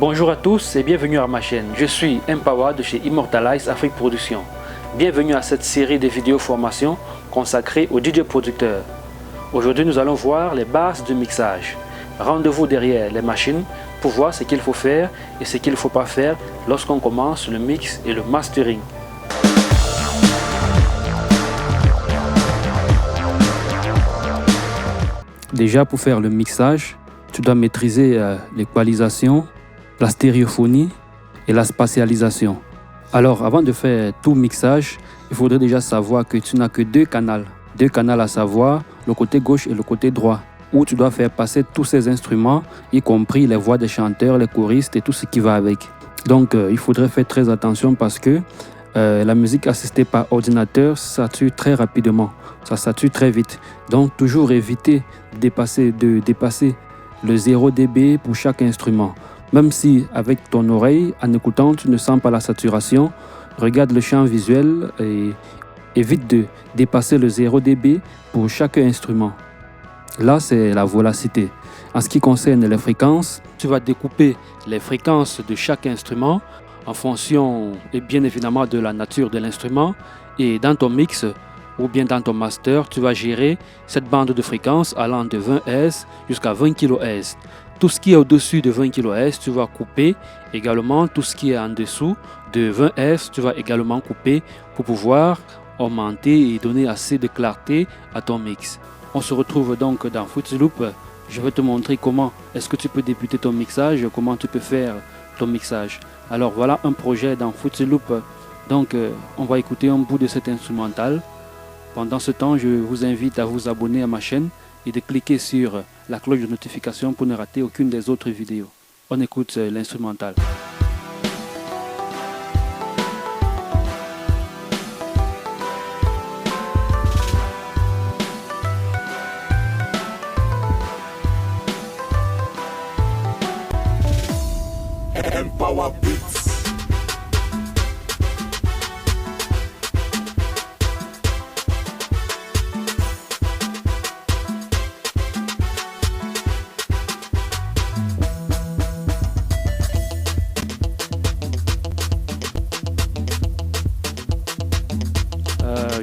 Bonjour à tous et bienvenue à ma chaîne. Je suis Mpawa de chez Immortalize Afrique Production. Bienvenue à cette série de vidéos formation consacrée aux DJ producteurs. Aujourd'hui, nous allons voir les bases de mixage. Rendez-vous derrière les machines pour voir ce qu'il faut faire et ce qu'il ne faut pas faire lorsqu'on commence le mix et le mastering. Déjà, pour faire le mixage, tu dois maîtriser l'équalisation, la stéréophonie et la spatialisation. Alors, avant de faire tout mixage, il faudrait déjà savoir que tu n'as que deux canaux. Deux canaux à savoir le côté gauche et le côté droit, où tu dois faire passer tous ces instruments, y compris les voix des chanteurs, les choristes et tout ce qui va avec. Donc, il faudrait faire très attention parce que la musique assistée par ordinateur sature très rapidement, ça sature très vite. Donc, toujours éviter de dépasser le 0 dB pour chaque instrument. Même si avec ton oreille, en écoutant, tu ne sens pas la saturation, regarde le champ visuel et évite de dépasser le 0 dB pour chaque instrument. Là, c'est la vélocité. En ce qui concerne les fréquences, tu vas découper les fréquences de chaque instrument en fonction, et bien évidemment, de la nature de l'instrument. Et dans ton mix ou bien dans ton master, tu vas gérer cette bande de fréquences allant de 20 Hz jusqu'à 20 kHz. Tout ce qui est au-dessus de 20 kHz, tu vas couper. Également, tout ce qui est en dessous de 20 Hz, tu vas également couper pour pouvoir augmenter et donner assez de clarté à ton mix. On se retrouve donc dans Fruity Loop. Je vais te montrer comment est-ce que tu peux débuter ton mixage, comment tu peux faire ton mixage. Alors voilà un projet dans Fruity Loop. Donc on va écouter un bout de cet instrumental. Pendant ce temps, je vous invite à vous abonner à ma chaîne et de cliquer sur la cloche de notification pour ne rater aucune des autres vidéos. On écoute l'instrumental. Mpawa Beats.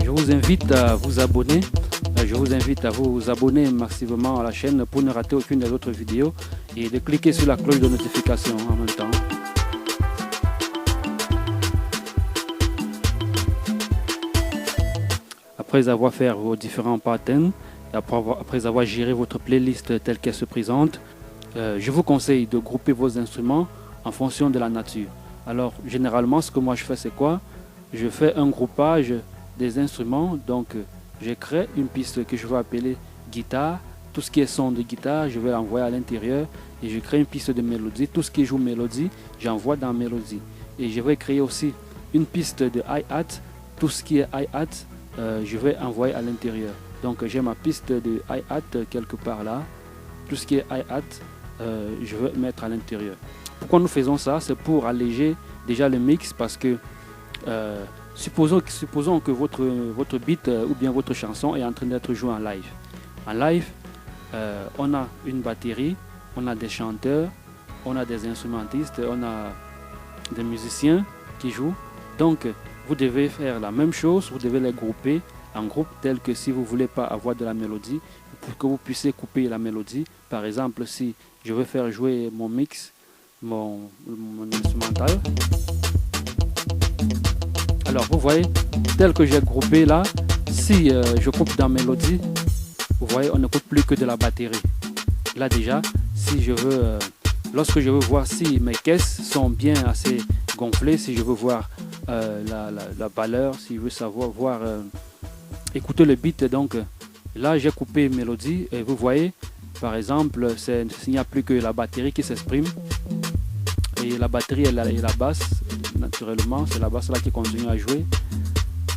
Je vous invite à vous abonner. Je vous invite à vous abonner massivement à la chaîne pour ne rater aucune des autres vidéos et de cliquer sur la cloche de notification en même temps. Après avoir fait vos différents patterns, après avoir géré votre playlist telle qu'elle se présente, je vous conseille de grouper vos instruments en fonction de la nature. Alors généralement ce que moi je fais c'est quoi? Je fais un groupage des instruments, donc je crée une piste que je vais appeler guitare. Tout ce qui est son de guitare, je vais l'envoyer à l'intérieur et je crée une piste de mélodie. Tout ce qui joue mélodie, j'envoie dans mélodie. Et je vais créer aussi une piste de hi-hat. Tout ce qui est hi-hat, je vais envoyer à l'intérieur. Donc j'ai ma piste de hi-hat quelque part là. Tout ce qui est hi-hat, je vais mettre à l'intérieur. Pourquoi nous faisons ça? C'est pour alléger déjà le mix parce que supposons que votre beat ou bien votre chanson est en train d'être jouée en live. En live, on a une batterie, on a des chanteurs, on a des instrumentistes, on a des musiciens qui jouent. Donc, vous devez faire la même chose, vous devez les grouper en groupe tel que si vous ne voulez pas avoir de la mélodie, pour que vous puissiez couper la mélodie. Par exemple, si je veux faire jouer mon mix, mon instrumental. Alors vous voyez, tel que j'ai groupé là, si je coupe dans mélodie, vous voyez, on ne coupe plus que de la batterie. Là déjà, si je veux, lorsque je veux voir si mes caisses sont bien assez gonflées, si je veux voir la valeur, si je veux voir, écouter le beat, donc là j'ai coupé mélodie et vous voyez, par exemple, il n'y a plus que la batterie qui s'exprime. Et la batterie et la basse, naturellement, c'est la basse là qui continue à jouer.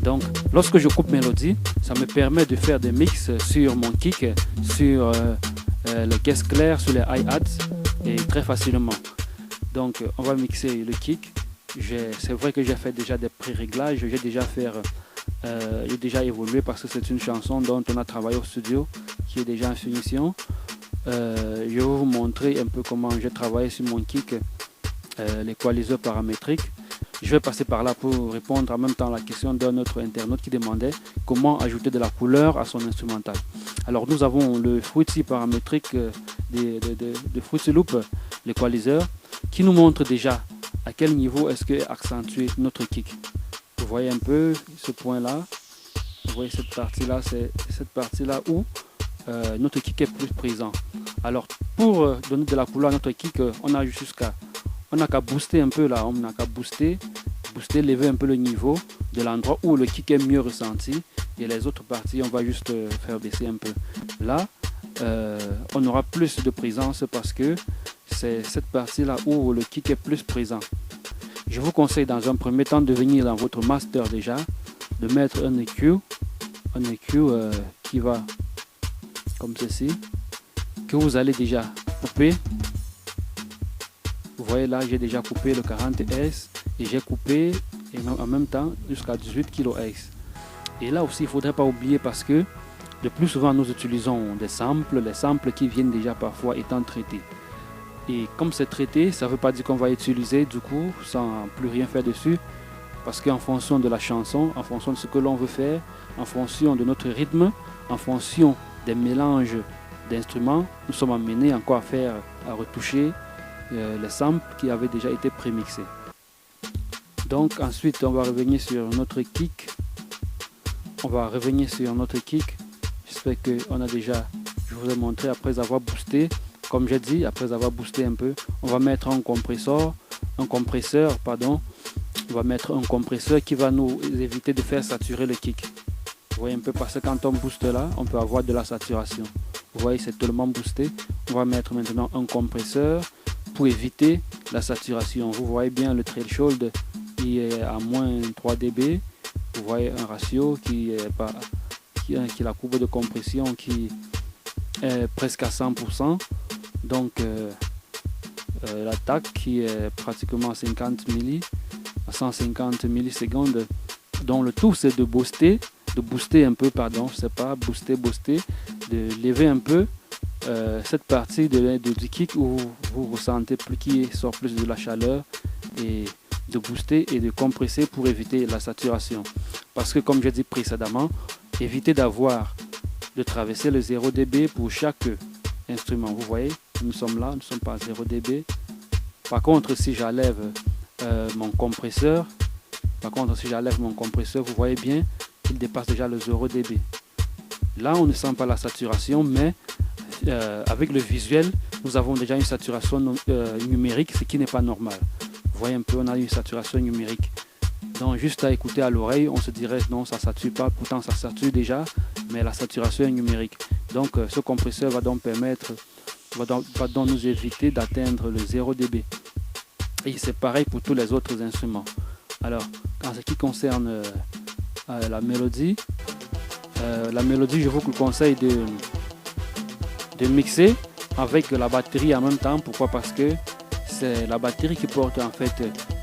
Donc, lorsque je coupe mélodie, ça me permet de faire des mix sur mon kick, sur les caisses claires, sur les hi-hats, et très facilement. Donc, on va mixer le kick. C'est vrai que j'ai fait déjà des pré-réglages, j'ai déjà évolué parce que c'est une chanson dont on a travaillé au studio, qui est déjà en finition. Je vais vous montrer un peu comment j'ai travaillé sur mon kick. l'équaliseur paramétrique. Je vais passer par là pour répondre en même temps à la question d'un autre internaute qui demandait comment ajouter de la couleur à son instrumental. Alors nous avons le Fruity paramétrique de Fruity Loop, l'équaliseur, qui nous montre déjà à quel niveau est-ce que accentuer notre kick. Vous voyez un peu ce point-là, vous voyez cette partie-là, c'est cette partie-là où notre kick est plus présent. Alors pour donner de la couleur à notre kick, on n'a qu'à booster un peu là, on n'a qu'à booster, lever un peu le niveau de l'endroit où le kick est mieux ressenti, et les autres parties on va juste faire baisser un peu. Là on aura plus de présence parce que c'est cette partie là où le kick est plus présent. Je vous conseille dans un premier temps de venir dans votre master déjà, de mettre un EQ qui va comme ceci, que vous allez déjà couper. Vous voyez là, j'ai déjà coupé le 40 Hz et j'ai coupé et en même temps jusqu'à 18 kHz. Et là aussi, il ne faudrait pas oublier parce que le plus souvent nous utilisons des samples, les samples qui viennent déjà parfois étant traités. Et comme c'est traité, ça ne veut pas dire qu'on va utiliser du coup sans plus rien faire dessus, parce qu'en fonction de la chanson, en fonction de ce que l'on veut faire, en fonction de notre rythme, en fonction des mélanges d'instruments, nous sommes amenés encore à retoucher les samples qui avaient déjà été prémixés. Donc ensuite on va revenir sur notre kick. J'espère qu'on a déjà, je vous ai montré après avoir boosté. Comme j'ai dit, après avoir boosté un peu, on va mettre un compresseur, on va mettre un compresseur qui va nous éviter de faire saturer le kick. Vous voyez un peu, parce que quand on booste là, on peut avoir de la saturation. Vous voyez, c'est tellement boosté. On va mettre maintenant un compresseur pour éviter la saturation. Vous voyez bien le threshold qui est à moins 3 dB. Vous voyez un ratio qui est la courbe de compression qui est presque à 100%. Donc l'attaque qui est pratiquement à 150 millisecondes. Donc le tout c'est de booster un peu, de lever un peu cette partie du kick où vous ressentez plus qu'il sort plus de la chaleur, et de booster et de compresser pour éviter la saturation. Parce que comme j'ai dit précédemment, évitez de traverser le 0 dB pour chaque instrument. Vous voyez, nous sommes là, nous ne sommes pas à 0 dB. Par contre, si j'enlève mon compresseur, vous voyez bien qu'il dépasse déjà le 0 dB. Là, on ne sent pas la saturation, mais avec le visuel, nous avons déjà une saturation numérique, ce qui n'est pas normal. Vous voyez un peu, on a une saturation numérique. Donc, juste à écouter à l'oreille, on se dirait non, ça ne sature pas. Pourtant, ça sature déjà, mais la saturation est numérique. Donc, ce compresseur va donc nous éviter d'atteindre le 0 dB. Et c'est pareil pour tous les autres instruments. Alors, en ce qui concerne la mélodie, je vous conseille de mixer avec la batterie en même temps. Pourquoi? Parce que c'est la batterie qui porte en fait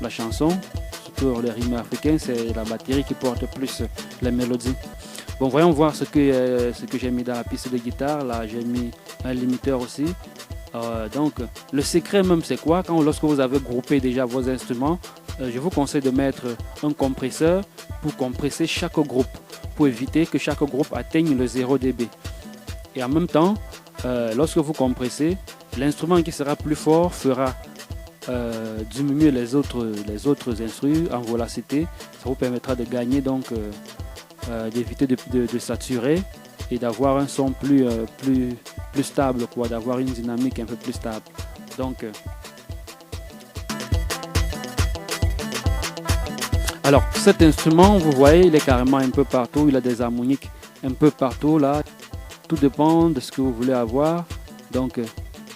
la chanson. Surtout les rythmes africains, c'est la batterie qui porte plus les mélodies. Bon, voyons voir ce que j'ai mis dans la piste de guitare. Là, j'ai mis un limiteur aussi. Donc, le secret même, c'est quoi? Lorsque vous avez groupé déjà vos instruments, je vous conseille de mettre un compresseur pour compresser chaque groupe, pour éviter que chaque groupe atteigne le 0 dB. Et en même temps, lorsque vous compressez, l'instrument qui sera plus fort fera diminuer les autres instruments en vélocité. Ça vous permettra de gagner, donc d'éviter de saturer et d'avoir un son plus stable, d'avoir une dynamique un peu plus stable. Donc alors cet instrument, vous voyez, il est carrément un peu partout, il a des harmoniques un peu partout là. Tout dépend de ce que vous voulez avoir. Donc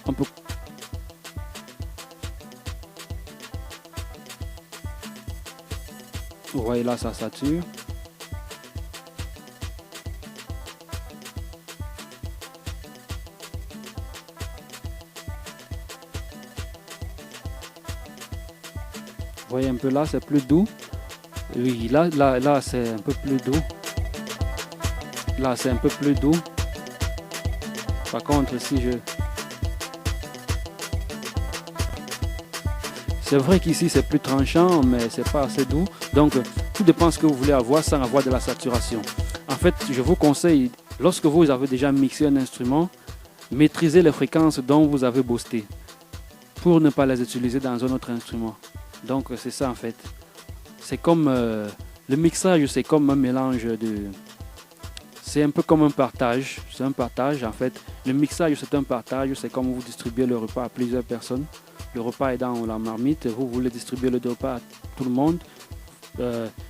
on peut vous voyez là, ça sature. Vous voyez un peu là, c'est plus doux. Oui, là c'est un peu plus doux. Là, c'est un peu plus doux. Par contre, C'est vrai qu'ici c'est plus tranchant, mais c'est pas assez doux. Donc tout dépend de ce que vous voulez avoir sans avoir de la saturation. En fait, je vous conseille, lorsque vous avez déjà mixé un instrument, maîtrisez les fréquences dont vous avez boosté pour ne pas les utiliser dans un autre instrument. Donc c'est ça en fait. C'est comme le mixage, c'est comme un mélange de... C'est un peu comme un partage. C'est un partage en fait. Le mixage c'est un partage, c'est comme vous distribuez le repas à plusieurs personnes. Le repas est dans la marmite, vous voulez distribuer le repas à tout le monde.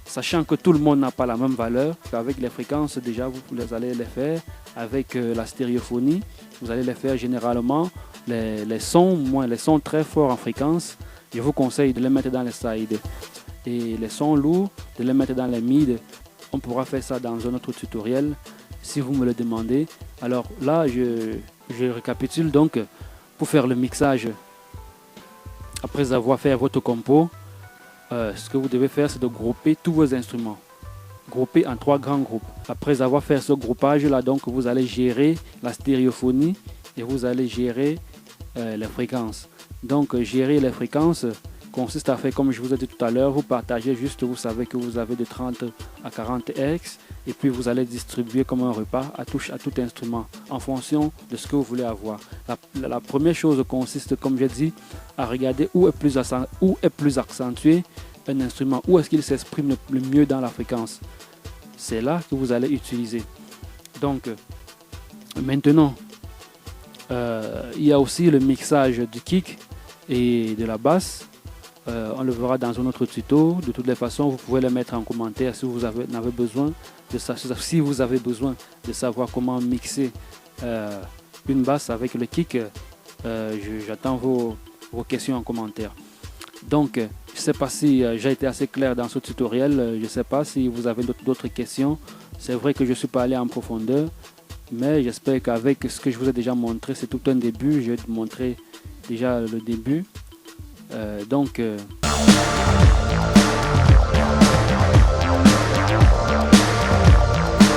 Sachant que tout le monde n'a pas la même valeur, avec les fréquences déjà vous allez les faire, avec la stéréophonie, vous allez les faire généralement, les sons très forts en fréquence, je vous conseille de les mettre dans les sides, et les sons lourds, de les mettre dans les mid. On pourra faire ça dans un autre tutoriel si vous me le demandez. Alors là je récapitule donc, pour faire le mixage, après avoir fait votre compo, ce que vous devez faire, c'est de grouper tous vos instruments, grouper en 3 grands groupes. Après avoir fait ce groupage là, donc vous allez gérer la stéréophonie et vous allez gérer les fréquences. Donc gérer les fréquences consiste à faire comme je vous ai dit tout à l'heure, vous partagez juste, vous savez que vous avez de 30 à 40 Hz et puis vous allez distribuer comme un repas à tout instrument en fonction de ce que vous voulez avoir. La première chose consiste, comme j'ai dit, à regarder où est plus accentué un instrument, où est-ce qu'il s'exprime le mieux dans la fréquence. C'est là que vous allez utiliser. Donc maintenant, il y a aussi le mixage du kick et de la basse. On le verra dans un autre tuto. De toutes les façons, vous pouvez le mettre en commentaire si vous avez besoin de savoir comment mixer une basse avec le kick. J'attends vos questions en commentaire. Donc, je ne sais pas si j'ai été assez clair dans ce tutoriel. Je ne sais pas si vous avez d'autres questions. C'est vrai que je ne suis pas allé en profondeur, mais j'espère qu'avec ce que je vous ai déjà montré, c'est tout un début. Je vais te montrer déjà le début. Donc